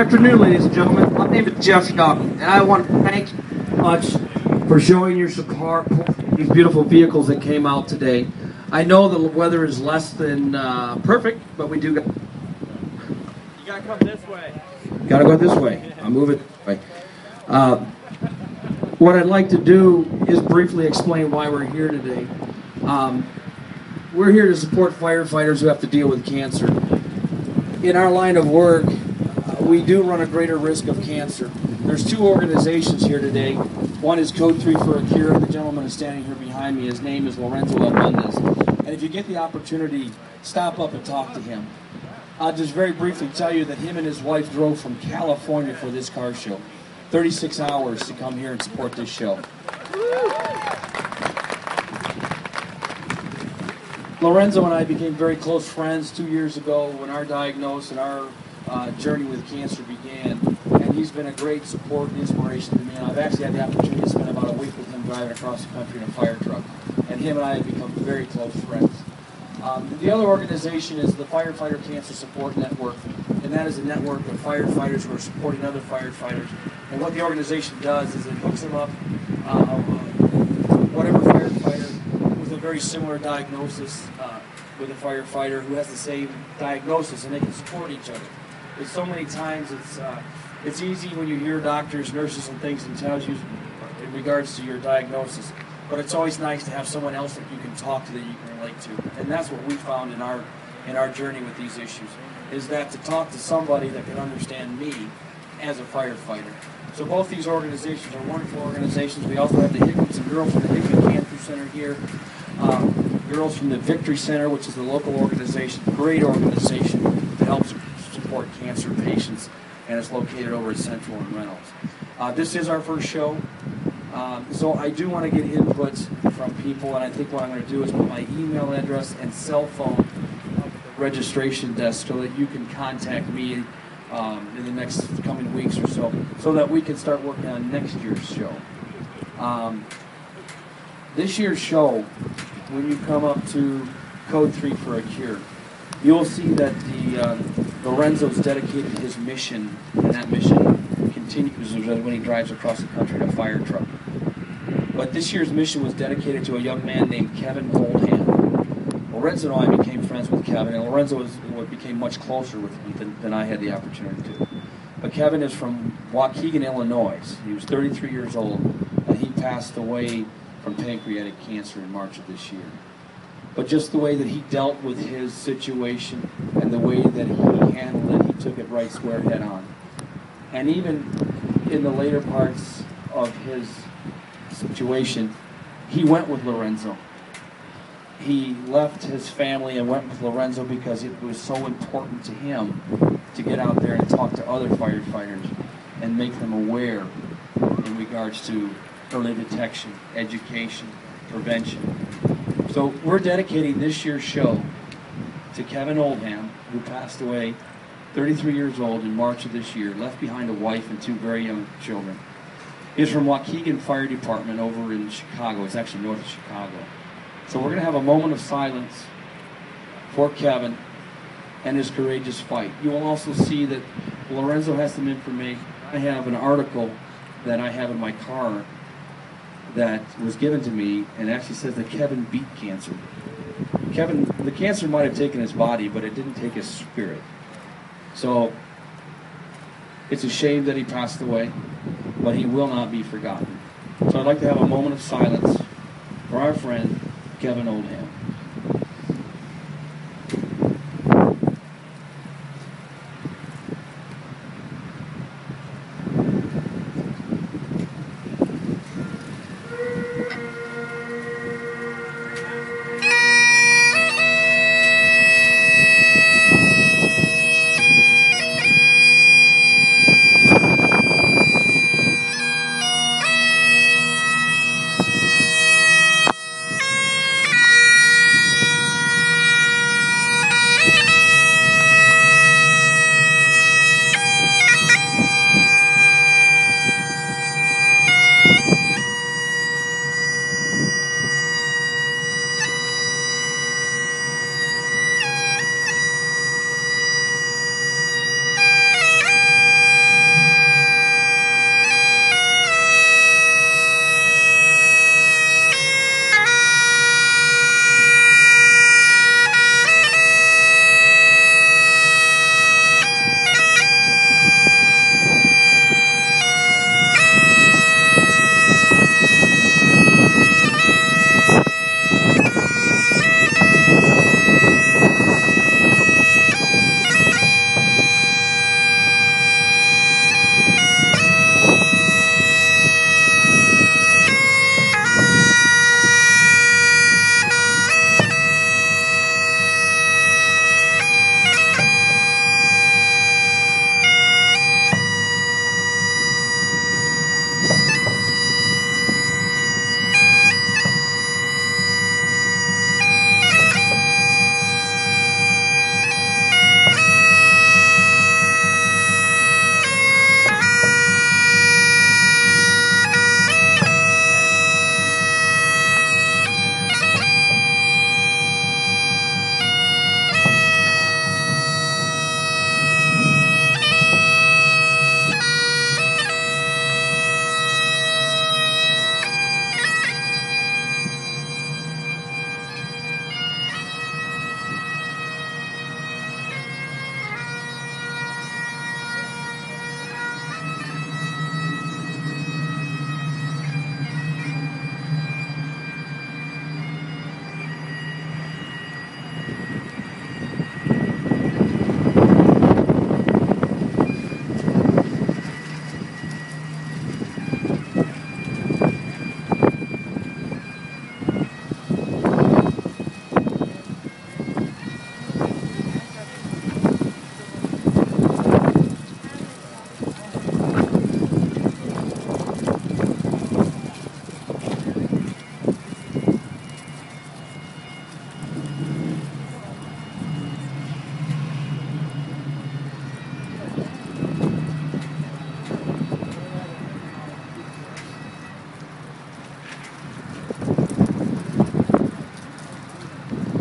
afternoon, ladies and gentlemen. My name is Jeff Young, and I want to thank you much for showing your support for these beautiful vehicles that came out today. I know the weather is less than perfect, but we do got... You gotta come this way. Gotta go this way. I'll move it this way. What I'd like to do is briefly explain why we're here today. We're here to support firefighters who have to deal with cancer. In our line of work, we do run a greater risk of cancer. There's two organizations here today. One is Code 3 for a Cure. The gentleman is standing here behind me. His name is Lorenzo Almendez. And if you get the opportunity, stop up and talk to him. I'll just very briefly tell you that him and his wife drove from California for this car show. 36 hours to come here and support this show. Lorenzo and I became very close friends 2 years ago when our diagnosis and our journey with cancer began. And he's been a great support and inspiration to me. And I've actually had the opportunity to spend about a week with him driving across the country in a fire truck. And him and I have become very close friends. The other organization is the Firefighter Cancer Support Network. And that is a network of firefighters who are supporting other firefighters. And what the organization does is it hooks them up, whatever firefighter with a very similar diagnosis with a firefighter who has the same diagnosis, and they can support each other. But so many times it's easy when you hear doctors, nurses, and things and tells you in regards to your diagnosis. But it's always nice to have someone else that you can talk to, that you can relate to. And that's what we found in our journey with these issues, is that to talk to somebody that can understand me as a firefighter. So both these organizations are wonderful organizations. We also have the Hickman and girls from the Hickman Cancer Center here. Girls from the Victory Center, which is the local organization, great organization that helps support cancer patients, and it's located over at Central and Reynolds. This is our first show, so I do want to get input from people, and I think what I'm going to do is put my email address and cell phone registration desk so that you can contact me in the next coming weeks or so that we can start working on next year's show. This year's show, when you come up to Code 3 for a Cure, you'll see that Lorenzo's dedicated his mission, and that mission continues when he drives across the country in a fire truck. But this year's mission was dedicated to a young man named Kevin Oldham. Lorenzo and I became friends with Kevin, and Lorenzo became much closer with him than I had the opportunity to. But Kevin is from Waukegan, Illinois. He was 33 years old, and he passed away from pancreatic cancer in March of this year. But just the way that he dealt with his situation and the way that he handled it, he took it right square head on. And even in the later parts of his situation, he went with Lorenzo. He left his family and went with Lorenzo because it was so important to him to get out there and talk to other firefighters and make them aware in regards to early detection, education, prevention. So we're dedicating this year's show to Kevin Oldham, who passed away 33 years old in March of this year, left behind a wife and two very young children. He's from Waukegan Fire Department over in Chicago. It's actually north of Chicago. So we're going to have a moment of silence for Kevin and his courageous fight. You will also see that Lorenzo has some information. I have an article that I have in my car that was given to me, and actually says that Kevin beat cancer. The cancer might have taken his body, but it didn't take his spirit. So it's a shame that he passed away, but he will not be forgotten. So I'd like to have a moment of silence for our friend Kevin Oldham.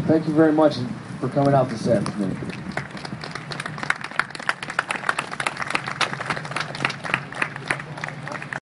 thank you very much for coming out this afternoon.